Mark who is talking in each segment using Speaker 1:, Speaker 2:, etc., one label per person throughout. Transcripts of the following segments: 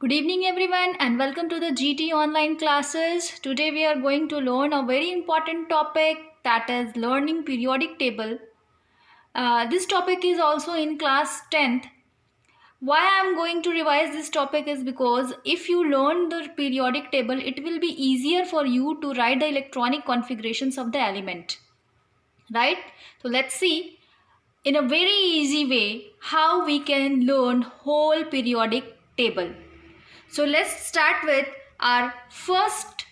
Speaker 1: Good evening everyone and welcome to the GT online classes. Today we are going to learn a very important topic, that is learning periodic table. This topic is also in class 10th. Why I am going to revise this topic is because if you learn the periodic table, it will be easier for you to write the electronic configurations of the element. Right? So let's see in a very easy way how we can learn whole periodic table. So let's start with our first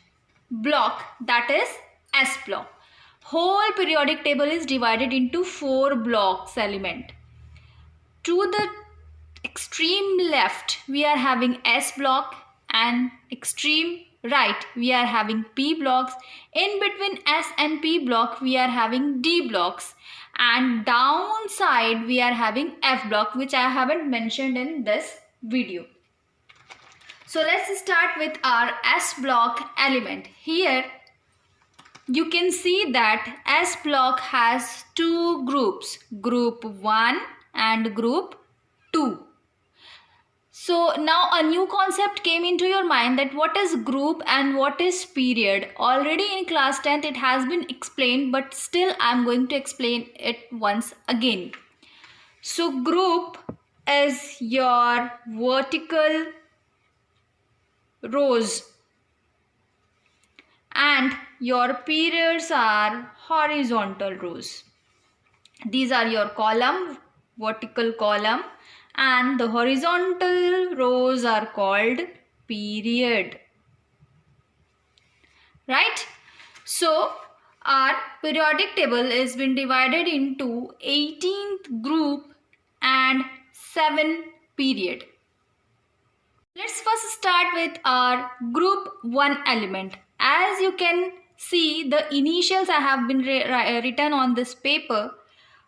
Speaker 1: block, that is S block. Whole periodic table is divided into 4 blocks element. To the extreme left we are having S block and extreme right we are having P blocks. In between S and P block we are having D blocks, and downside we are having F block, which I haven't mentioned in this video. So let's start with our S block element. Here you can see that S block has two groups, group 1 and group 2. So now a new concept came into your mind, that what is group and what is period. Already in class 10th it has been explained, but still I am going to explain it once again. So group is your vertical rows and your periods are horizontal rows. These are your column, vertical column, and the horizontal rows are called period. Right? So our periodic table has been divided into 18th group and 7 period. Let's first start with our group 1 element. As you can see, the initials I have been written on this paper.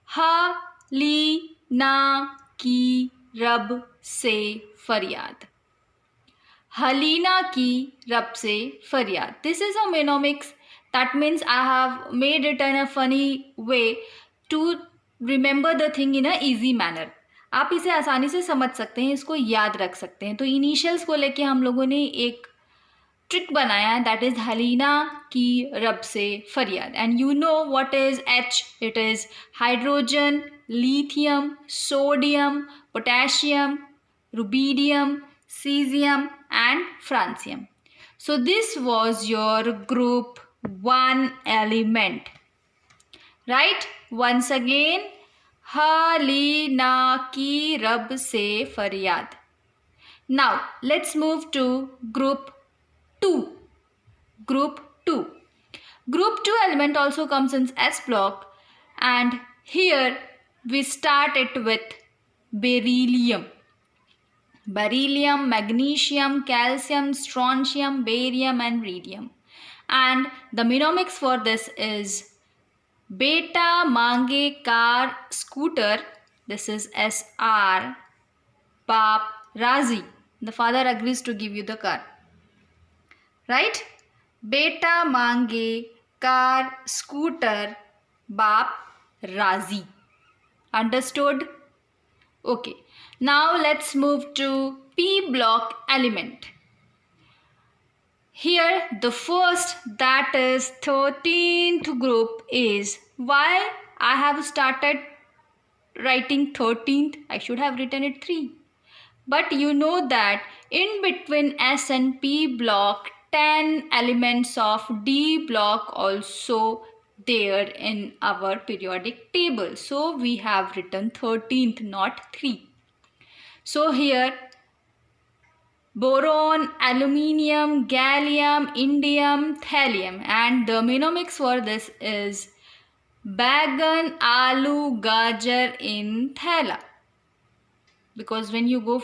Speaker 1: Ha, li, na, ki, rab, se, faryad. Halina ki, rab se, faryad. This is a mnemonics. That means I have made it in a funny way to remember the thing in a easy manner. आप इसे आसानी से समझ सकते हैं, इसको याद रख सकते हैं. तो इनिशियल्स को लेके हम लोगों ने एक ट्रिक बनाया है, दैट इज हलीना की रब से फरियाद. And you know what is H. It is hydrogen, lithium, sodium, potassium, rubidium, cesium and francium. So this was your group 1 element. Right? Once again, ha, li, na, ki, rab se faryad. Now let's move to group 2. Group 2. Group 2 element also comes in S block, and here we start it with beryllium. Beryllium, magnesium, calcium, strontium, barium and rhodium. And the mnemonics for this is beta mange car scooter. This is SR. Baap Razi. The father agrees to give you the car. Right? Beta mange car scooter baap Razi. Understood? Okay. Now let's move to P block element. Here the first, that is 13th group, is why I have started writing 13th. I should have written it 3. But you know that in between S and P block, 10 elements of D block also there in our periodic table. So we have written 13th, not 3. So here boron, aluminium, gallium, indium, thallium, and the mnemonics for this is bagan, aloo, gajar in thala. Because when you go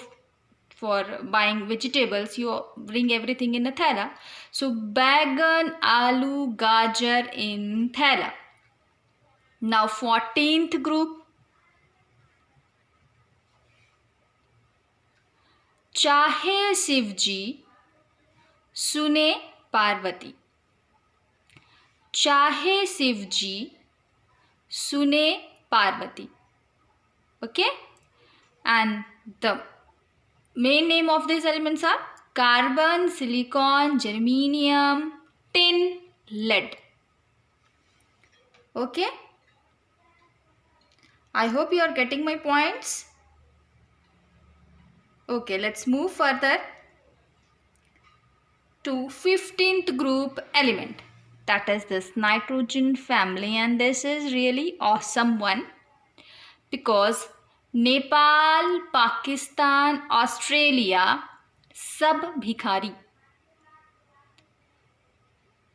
Speaker 1: for buying vegetables, you bring everything in a thala. So bagan, aloo, gajar in thala. Now 14th group. चाहे शिव जी सुने पार्वती. चाहे शिव जी सुने Parvati. Okay? And the main name of these elements are carbon, silicon, germanium, tin, lead. Okay, I hope you are getting my points. Okay, let's move further to 15th group element, that is this nitrogen family, and this is really awesome one because Nepal, Pakistan, Australia सब भिखारी.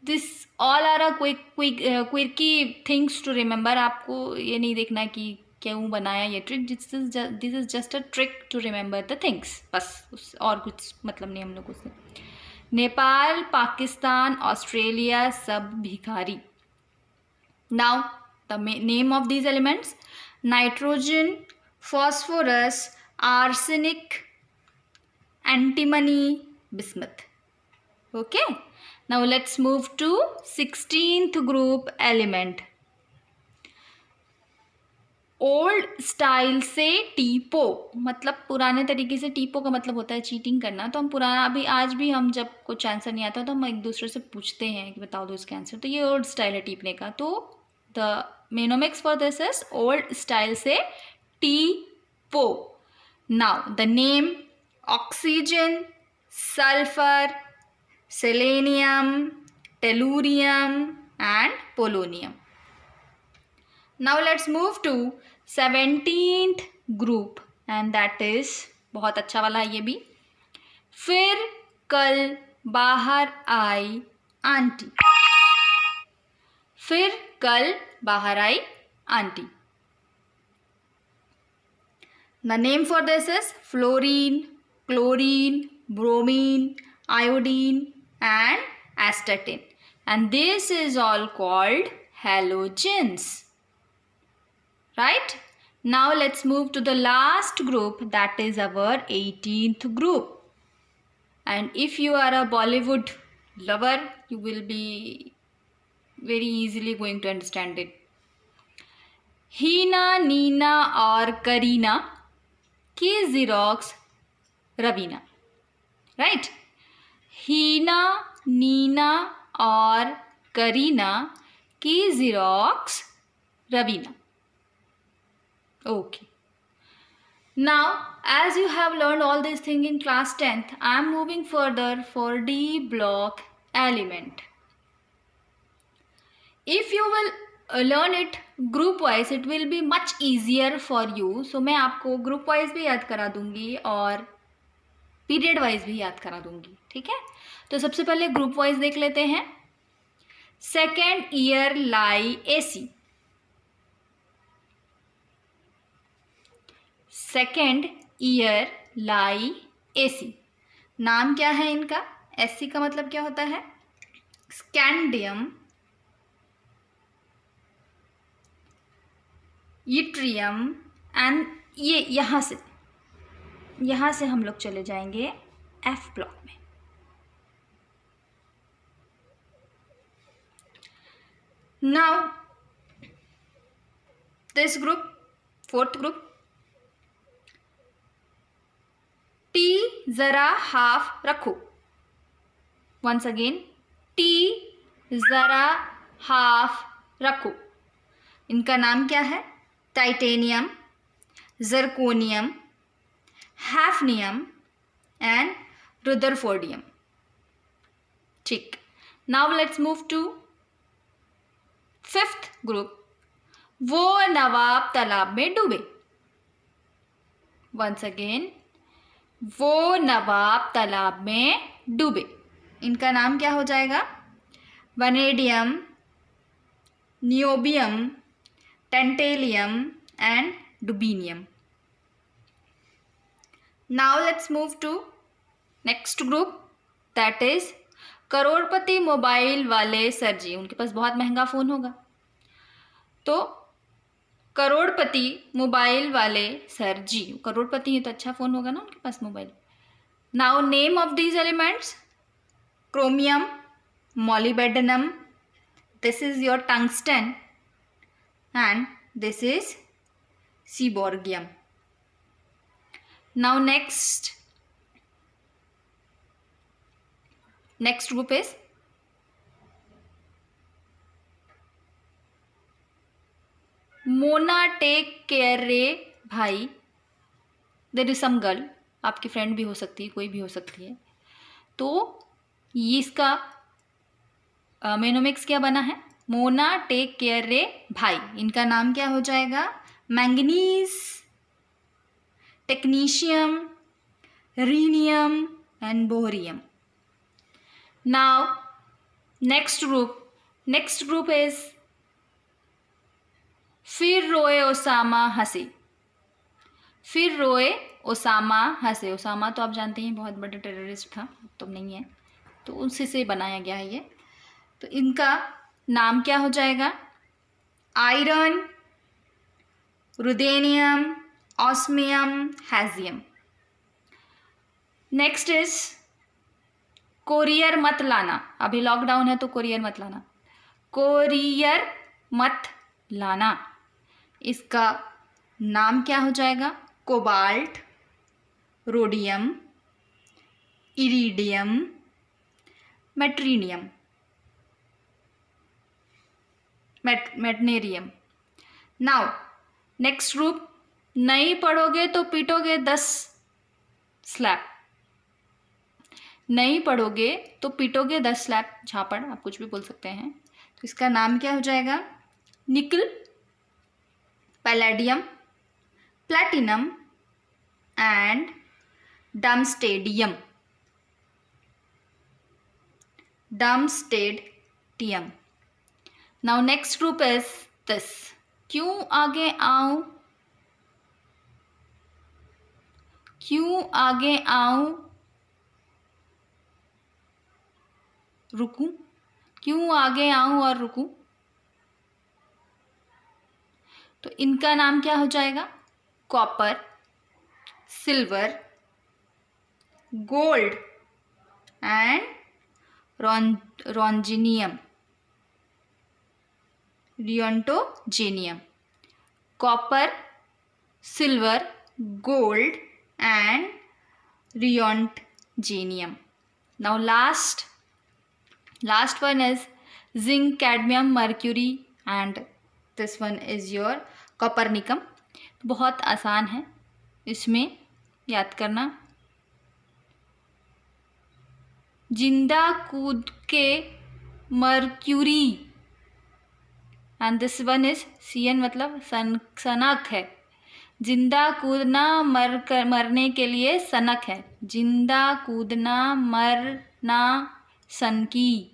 Speaker 1: This all are a quirky things to remember. आपको ये नहीं देखना है कि क्यों बनाया ये trick. This is just a trick to remember the things. बस और कुछ मतलब नहीं हम लोगों से. नेपाल, पाकिस्तान, ऑस्ट्रेलिया सब भिखारी. Now the name of these elements: nitrogen, phosphorus, arsenic, antimony, bismuth. Okay, now let's move to 16th group element. Old style से टीपो, मतलब पुराने तरीके से. टीपो का मतलब होता है चीटिंग करना. तो हम पुराना अभी आज भी हम जब कुछ आंसर नहीं आता तो हम एक दूसरे से पूछते हैं कि बताओ दो इसका आंसर. तो ये ओल्ड स्टाइल है टीपने का. तो the mnemonics for this is old style से टीपो. Now the name: oxygen, sulphur, selenium, tellurium and polonium. Now let's move to 17th group and that is बहुत अच्छा वाला है ये भी. फिर कल बाहर आई आंटी. फिर कल बाहर आई aunty. The name for this is fluorine, chlorine, bromine, iodine and astatine, and this is all called halogens. Right? Now let's move to the last group, that is our 18th group. And if you are a Bollywood lover, you will be very easily going to understand it. हीना, नीना और करीना की xerox Raveena. Right? हीना, नीना और करीना की xerox Raveena. Okay. Now, as you have learned all these things in class 10th, I am moving further for D block element. If you will learn it group wise, it will be much easier for you. So मैं आपको group wise भी याद करा दूंगी और period wise भी याद करा दूंगी. ठीक है, तो सबसे पहले ग्रुप वाइज देख लेते हैं. सेकेंड ईयर लाई एसी. सेकेंड ईयर लाई एसी. नाम क्या है इनका? एससी का मतलब क्या होता है? स्कैंडियम, यट्रियम एंड ये यहाँ से हम लोग चले जाएंगे एफ ब्लॉक में. Now this group, fourth group, T जरा हाफ रखो. वंस अगेन, टी जरा हाफ रखो. इनका नाम क्या है? Titanium, zirconium, hafnium and rutherfordium. ठीक. Now let's move to fifth group. वो नवाब तालाब में डूबे. वंस अगेन, वो नवाब तालाब में डूबे. इनका नाम क्या हो जाएगा? Vanadium, niobium, tantalum and dubnium. Now let's move to next group, that is करोड़पति मोबाइल वाले सर जी. उनके पास बहुत महंगा फ़ोन होगा. तो करोड़पति मोबाइल वाले सर जी, करोड़पति है तो अच्छा फ़ोन होगा ना उनके पास mobile. Now name of these elements: chromium, molybdenum, this is your tungsten and this is seaborgium. Now next Next group is Mona take care रे भाई. देर इज सम गर्ल, आपकी फ्रेंड भी हो सकती है, कोई भी हो सकती है. तो ये इसका मेनोमिक्स क्या बना है? मोना टेक केयर रे भाई. इनका नाम क्या हो जाएगा? Manganese, technetium, rhenium and bohrium. Now next group is फिर रोए ओसामा हंसे. फिर रोए ओसामा हंसे. ओसामा तो आप जानते हैं बहुत बड़ा टेररिस्ट था, तो नहीं है, तो उसी से बनाया गया है ये. तो इनका नाम क्या हो जाएगा? Iron, ruthenium, osmium, hassium. Next is courier मत लाना. अभी लॉकडाउन है तो कोरियर मत लाना. कोरियर मत लाना. इसका नाम क्या हो जाएगा? Cobalt, rhodium, iridium, meitnerium, meitnerium. Now next group, नहीं पढ़ोगे तो पीटोगे 10 स्लैप. नहीं पढ़ोगे तो पीटोगे 10 स्लैप. झापड़, आप कुछ भी बोल सकते हैं. तो इसका नाम क्या हो जाएगा? Nickel, palladium, platinum and darmstadtium. Darmstadtium. Now next group is this. क्यों आगे आऊं, क्यों आगे आऊं रुकूं. क्यों आगे आऊं और रुकूं. तो इनका नाम क्या हो जाएगा? Copper, silver, gold and roentgenium, roentgenium. Copper, silver, gold and roentgenium. Now last one is zinc, cadmium, mercury and this one is your कॉपरनिकम. बहुत आसान है, इसमें याद करना. जिंदा कूद के mercury and this one is CN, मतलब सनक है. जिंदा कूदना मरने के लिए सनक है. जिंदा कूदना मरना सन की.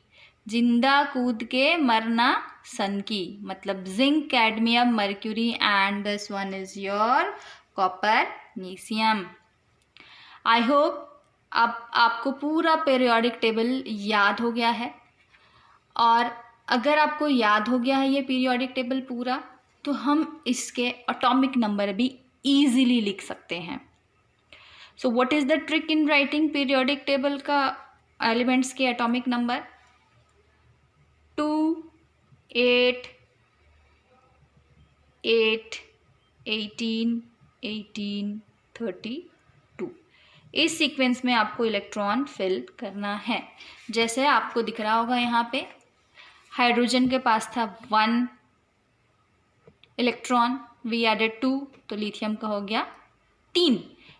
Speaker 1: जिंदा कूद के मरना सन की, मतलब zinc, cadmium, mercury and this one is your copernicium. I hope अब आपको पूरा पीरियोडिक टेबल याद हो गया है. और अगर आपको याद हो गया है ये पीरियोडिक टेबल पूरा, तो हम इसके एटॉमिक नंबर भी इजीली लिख सकते हैं. So what is the trick in writing periodic table का एलिमेंट्स के एटॉमिक नंबर? 2, 8, 8, 18, 18, 32. इस सीक्वेंस में आपको इलेक्ट्रॉन फिल करना है. जैसे आपको दिख रहा होगा यहाँ पे, हाइड्रोजन के पास था 1 इलेक्ट्रॉन, वी एडेड 2, तो लिथियम का हो गया 3.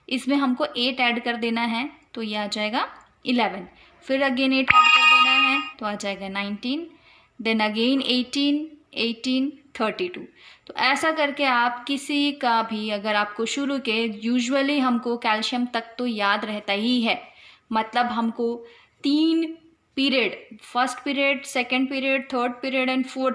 Speaker 1: इसमें हमको 8 ऐड कर देना है, तो ये आ जाएगा 11. फिर अगेन 8 ऐड कर देना है, तो आ जाएगा 19. Then again 18, 18, 32. तो ऐसा करके आप किसी का भी, अगर आपको शुरू के, यूजुअली हमको कैल्शियम तक तो याद रहता ही है. मतलब हमको 3 period, first period, second period, third period and fourth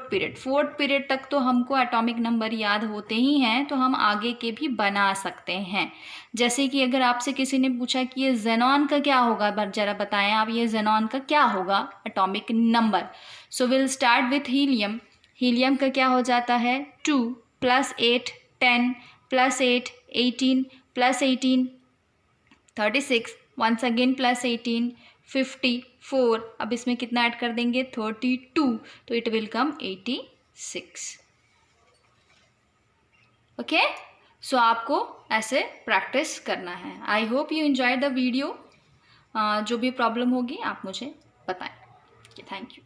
Speaker 1: period तक तो हमको एटॉमिक नंबर याद होते ही हैं. तो हम आगे के भी बना सकते हैं. जैसे कि अगर आपसे किसी ने पूछा कि ये जेनॉन का क्या होगा, ज़रा बताएं आप, ये जेनॉन का क्या होगा atomic number. So will start with helium. Helium का क्या हो जाता है? 2 + 8 10 + 8 18 + 18 36, वंस अगेन + 18 54. अब इसमें कितना ऐड कर देंगे? 32. तो इट विल कम 86. ओके, सो आपको ऐसे प्रैक्टिस करना है. I hope you enjoy the video. जो भी प्रॉब्लम होगी आप मुझे बताएं। Thank you.